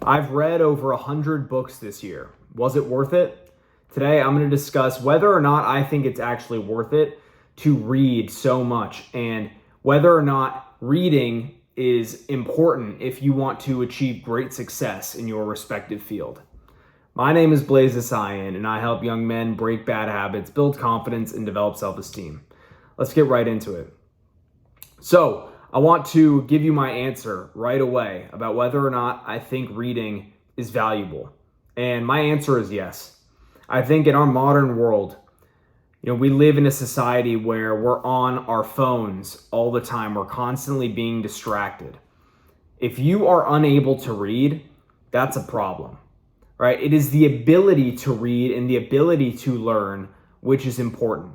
I've read over 100 books this year. Was it worth it? Today, I'm going to discuss whether or not I think it's actually worth it to read so much and whether or not reading is important if you want to achieve great success in your respective field. My name is Blaze Asayan, and I help young men break bad habits, build confidence, and develop self-esteem. Let's get right into it. So, I want to give you my answer right away about whether or not I think reading is valuable. And my answer is yes. I think in our modern world, we live in a society where we're on our phones all the time. We're constantly being distracted. If you are unable to read, that's a problem, right? It is the ability to read and the ability to learn which is important,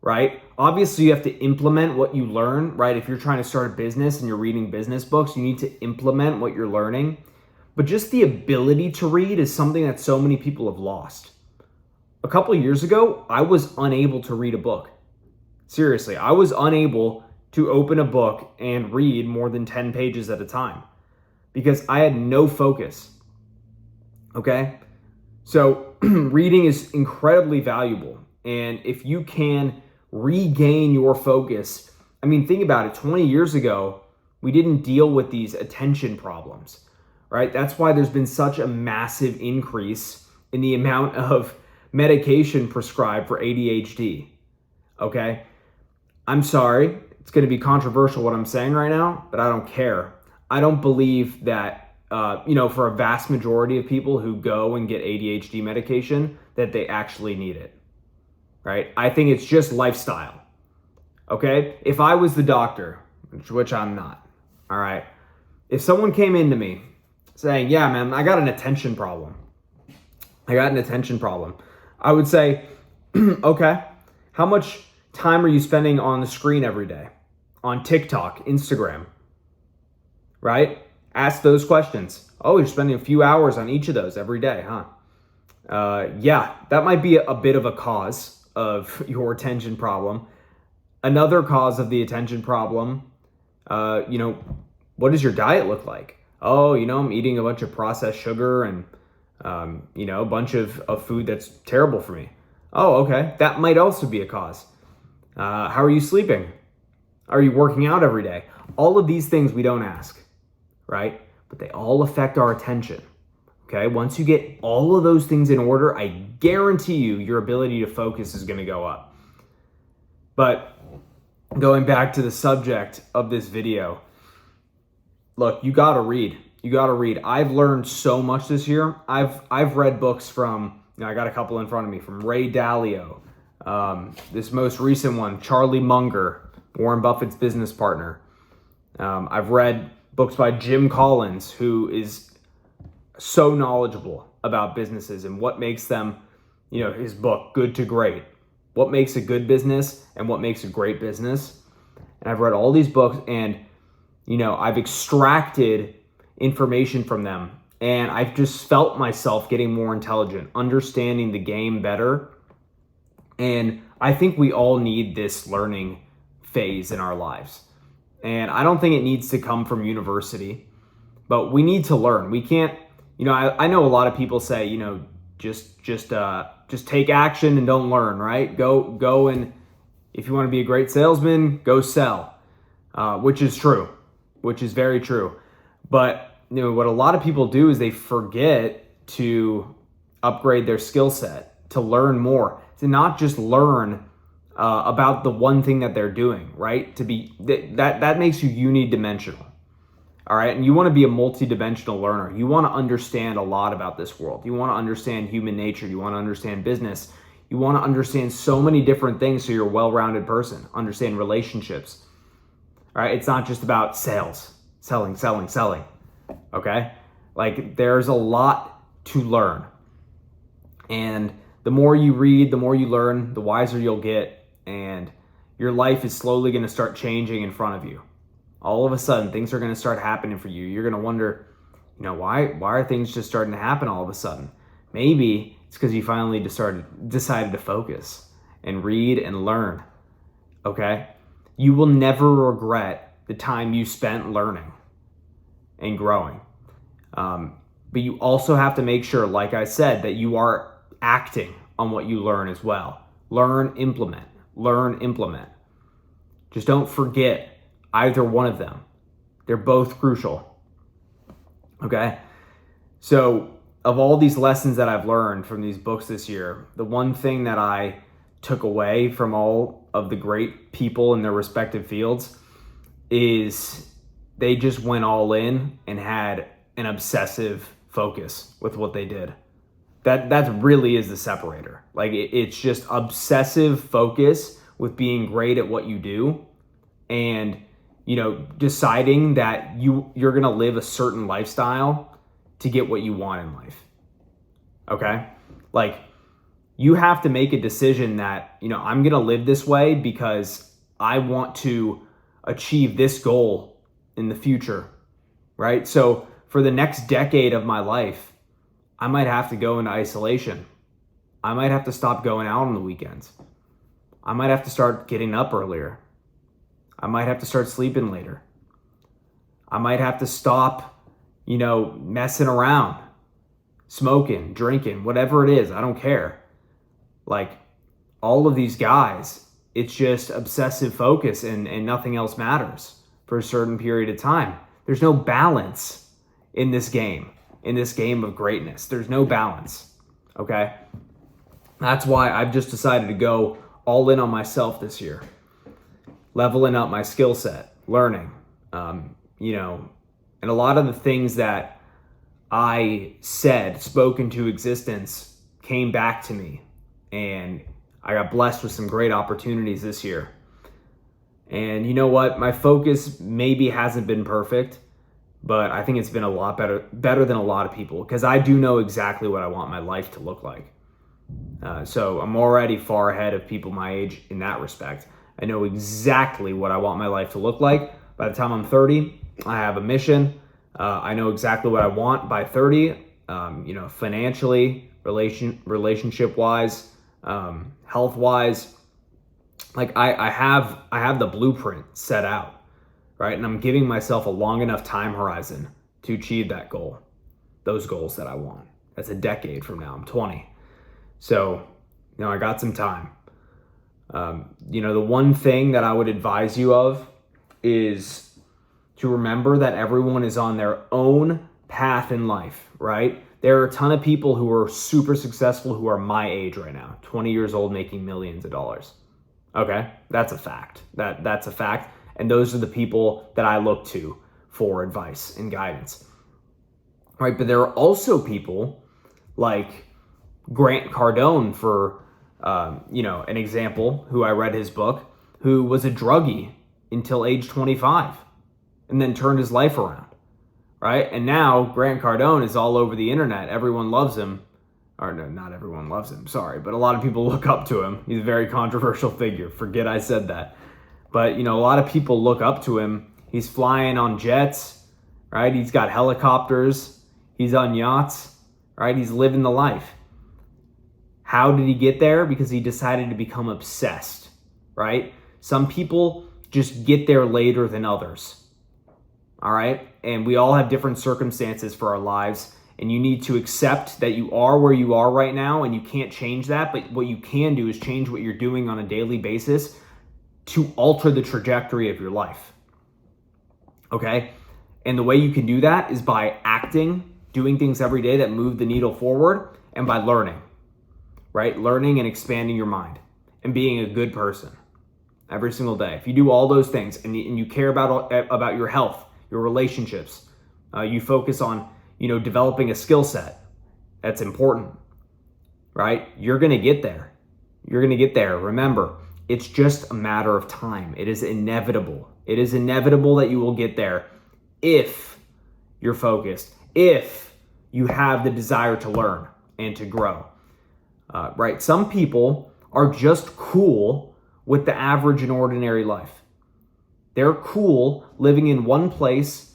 right? Obviously, you have to implement what you learn, right? If you're trying to start a business and you're reading business books, you need to implement what you're learning. But just the ability to read is something that so many people have lost. A couple of years ago, I was unable to read a book. Seriously, I was unable to open a book and read more than 10 pages at a time because I had no focus. Okay? So reading is incredibly valuable. And if you can regain your focus, think about it. 20 years ago, we didn't deal with these attention problems, right? That's why there's been such a massive increase in the amount of medication prescribed for ADHD, okay? I'm sorry, it's gonna be controversial what I'm saying right now, but I don't care. I don't believe that, for a vast majority of people who go and get ADHD medication, that they actually need it, right? I think it's just lifestyle, okay? If I was the doctor, which I'm not, all right? If someone came into me saying, yeah, man, I got an attention problem. I would say, okay, how much time are you spending on the screen every day? On TikTok, Instagram, right? Ask those questions. Oh, you're spending a few hours on each of those every day, huh? Yeah, that might be a bit of a cause of your attention problem. Another cause of the attention problem, what does your diet look like? Oh, I'm eating a bunch of processed sugar and a bunch of food that's terrible for me. Oh, okay. That might also be a cause. How are you sleeping? Are you working out every day? All of these things we don't ask, right? But they all affect our attention. Okay. Once you get all of those things in order, I guarantee you your ability to focus is going to go up. But going back to the subject of this video, look, you got to read. I've learned so much this year. I've read books from, I got a couple in front of me, from Ray Dalio. This most recent one, Charlie Munger, Warren Buffett's business partner. I've read books by Jim Collins, who is so knowledgeable about businesses and what makes them, his book, Good to Great. What makes a good business and what makes a great business. And I've read all these books and, I've extracted information from them, and I've just felt myself getting more intelligent, understanding the game better. And I think we all need this learning phase in our lives. And I don't think it needs to come from university, but we need to learn. We can't, I know a lot of people say, just take action and don't learn, right? Go and if you want to be a great salesman, go sell, which is very true. But what a lot of people do is they forget to upgrade their skill set, to learn more, to not just learn about the one thing that they're doing, right? That makes you unidimensional, all right? And you want to be a multidimensional learner. You want to understand a lot about this world. You want to understand human nature. You want to understand business. You want to understand so many different things so you're a well-rounded person. Understand relationships, all right? It's not just about sales, selling. Okay? Like, there's a lot to learn. And the more you read, the more you learn, the wiser you'll get. And your life is slowly going to start changing in front of you. All of a sudden, things are going to start happening for you. You're going to wonder, why are things just starting to happen all of a sudden? Maybe it's because you finally decided to focus and read and learn. Okay? You will never regret the time you spent learning and growing. But you also have to make sure, like I said, that you are acting on what you learn as well. Learn, implement. Learn, implement. Just don't forget either one of them. They're both crucial. Okay? So, of all these lessons that I've learned from these books this year, the one thing that I took away from all of the great people in their respective fields is they just went all in and had an obsessive focus with what they did. That really is the separator. Like it's just obsessive focus with being great at what you do, and deciding that you're gonna live a certain lifestyle to get what you want in life. Okay? Like you have to make a decision that, I'm gonna live this way because I want to achieve this goal in the future, right? So for the next decade of my life, I might have to go into isolation. I might have to stop going out on the weekends. I might have to start getting up earlier. I might have to start sleeping later. I might have to stop, messing around, smoking, drinking, whatever it is. I don't care. Like all of these guys, it's just obsessive focus and nothing else matters for a certain period of time. There's no balance in this game of greatness. There's no balance, okay? That's why I've just decided to go all in on myself this year, leveling up my skill set, learning, and a lot of the things that I spoke into existence came back to me, and I got blessed with some great opportunities this year. And you know what? My focus maybe hasn't been perfect, but I think it's been a lot better than a lot of people, because I do know exactly what I want my life to look like. So I'm already far ahead of people my age in that respect. I know exactly what I want my life to look like. By the time I'm 30, I have a mission. I know exactly what I want by 30, financially, relationship-wise, health-wise. Like I have the blueprint set out. Right? And I'm giving myself a long enough time horizon to achieve that goal, those goals that I want. That's a decade from now. I'm 20. So, I got some time. The one thing that I would advise you of is to remember that everyone is on their own path in life, right? There are a ton of people who are super successful who are my age right now, 20 years old, making millions of dollars. Okay? That's a fact. That's a fact. And those are the people that I look to for advice and guidance, right? But there are also people like Grant Cardone, for an example, who I read his book, who was a druggie until age 25 and then turned his life around, right? And now Grant Cardone is all over the internet. Everyone loves him. Or no, not everyone loves him, sorry, but a lot of people look up to him. He's a very controversial figure. Forget I said that. But, a lot of people look up to him. He's flying on jets, right? He's got helicopters. He's on yachts, right? He's living the life. How did he get there? Because he decided to become obsessed, right? Some people just get there later than others, all right? And we all have different circumstances for our lives, and you need to accept that you are where you are right now, and you can't change that. But what you can do is change what you're doing on a daily basis to alter the trajectory of your life, okay? And the way you can do that is by acting, doing things every day that move the needle forward, and by learning, right? Learning and expanding your mind and being a good person every single day. If you do all those things and you care about your health, your relationships, you focus on, developing a skill set that's important, right? You're gonna get there. You're gonna get there. Remember, it's just a matter of time. It is inevitable. It is inevitable that you will get there if you're focused, if you have the desire to learn and to grow, right? Some people are just cool with the average and ordinary life. They're cool living in one place,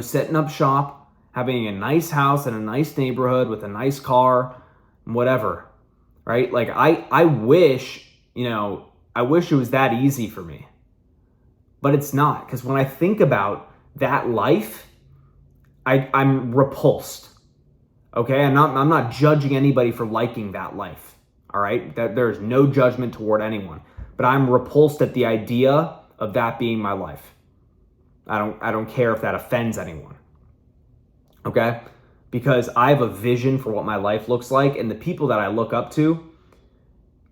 setting up shop, having a nice house in a nice neighborhood with a nice car, whatever, right? Like I wish it was that easy for me, but it's not. Because when I think about that life, I'm repulsed. Okay, I'm not judging anybody for liking that life. All right, that there's no judgment toward anyone, but I'm repulsed at the idea of that being my life. I don't care if that offends anyone. Okay, because I have a vision for what my life looks like, and the people that I look up to,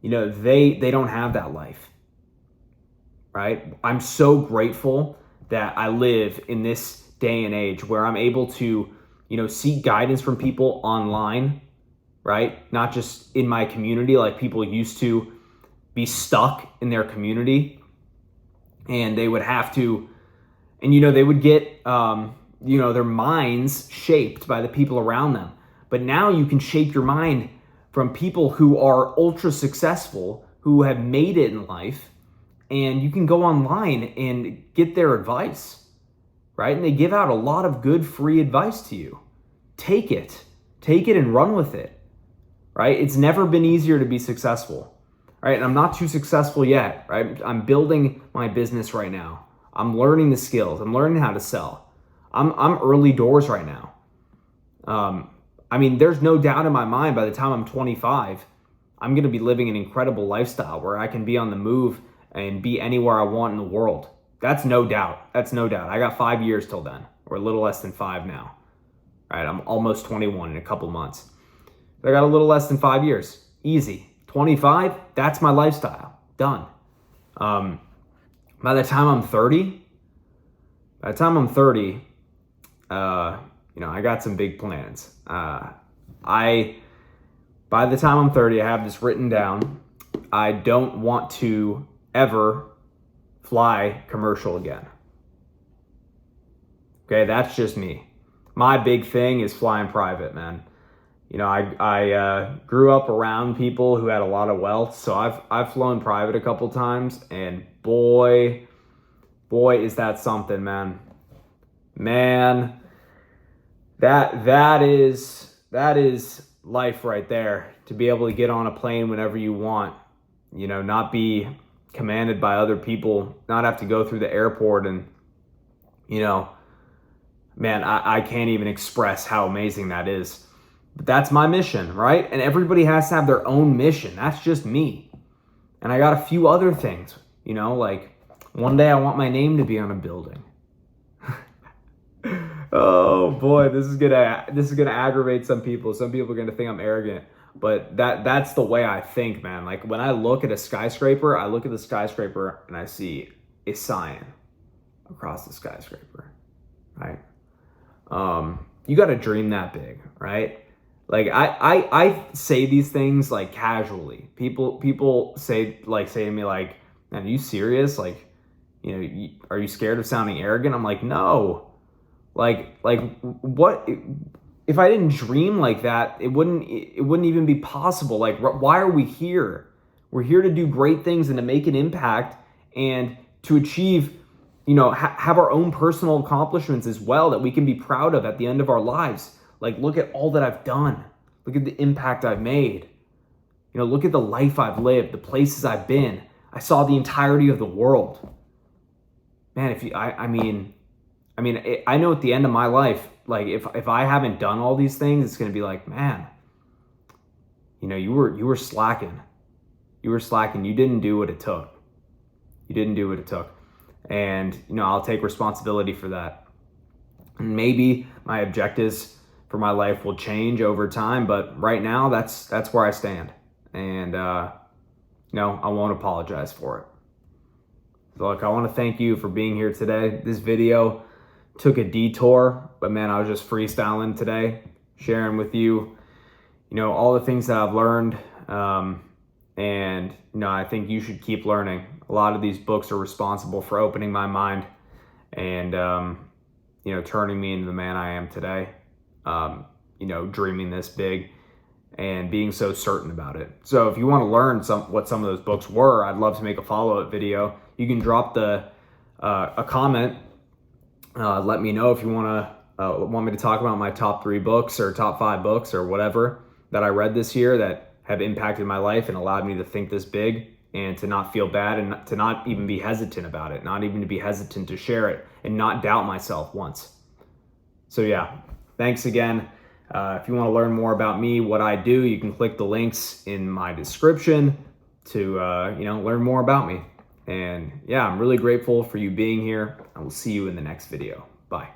they don't have that life. Right? I'm so grateful that I live in this day and age where I'm able to, seek guidance from people online, right? Not just in my community, like people used to be stuck in their community and they would have to, and they would get, their minds shaped by the people around them. But now you can shape your mind from people who are ultra successful, who have made it in life, and you can go online and get their advice, right? And they give out a lot of good free advice to you. Take it and run with it, right? It's never been easier to be successful, right? And I'm not too successful yet, right? I'm building my business right now. I'm learning the skills. I'm learning how to sell. I'm early doors right now. There's no doubt in my mind by the time I'm 25, I'm going to be living an incredible lifestyle where I can be on the move and be anywhere I want in the world. That's no doubt. I got 5 years till then, or a little less than 5 now. Right? I'm almost 21 in a couple months. I got a little less than 5 years. Easy. 25, that's my lifestyle. Done. By the time I'm 30, I got some big plans. By the time I'm 30, I have this written down. I don't want to ever fly commercial again. Okay, that's just me. My big thing is flying private, man. I grew up around people who had a lot of wealth, so I've flown private a couple times, and boy, is that something, man. Man, that is life right there. To be able to get on a plane whenever you want, not be commanded by other people, not have to go through the airport, and man, I can't even express how amazing that is. But that's my mission, right? And everybody has to have their own mission. That's just me. And I got a few other things, like one day I want my name to be on a building. Oh boy, this is gonna aggravate some people. Some people are gonna think I'm arrogant, but that's the way I think, man. Like when I look at a skyscraper, I look at the skyscraper and I see a sign across the skyscraper, right? You got to dream that big, right? Like I say these things like casually. People say to me like, "Man, are you serious? Like, are you scared of sounding arrogant?" I'm like, "No." Like what if I didn't dream like that? It wouldn't even be possible. Like, why are we here? We're here to do great things and to make an impact and to achieve, have our own personal accomplishments as well that we can be proud of at the end of our lives. Like, look at all that I've done. Look at the impact I've made. Look at the life I've lived, the places I've been. I saw the entirety of the world. Man, I know at the end of my life, like if I haven't done all these things, it's going to be like, man, you were slacking. You were slacking. You didn't do what it took. And, I'll take responsibility for that. And maybe my objectives for my life will change over time, but right now that's where I stand. And, I won't apologize for it. So look, I want to thank you for being here today. This video took a detour, but man, I was just freestyling today, sharing with you, all the things that I've learned. And, I think you should keep learning. A lot of these books are responsible for opening my mind and, turning me into the man I am today. Dreaming this big and being so certain about it. So if you want to learn what some of those books were, I'd love to make a follow-up video. You can drop a comment. Let me know if you want me to talk about my top 3 books or top 5 books or whatever that I read this year that have impacted my life and allowed me to think this big and to not feel bad and to not even be hesitant about it, not even to be hesitant to share it and not doubt myself once. So yeah, thanks again. If you want to learn more about me, what I do, you can click the links in my description to learn more about me. And yeah, I'm really grateful for you being here. I will see you in the next video. Bye.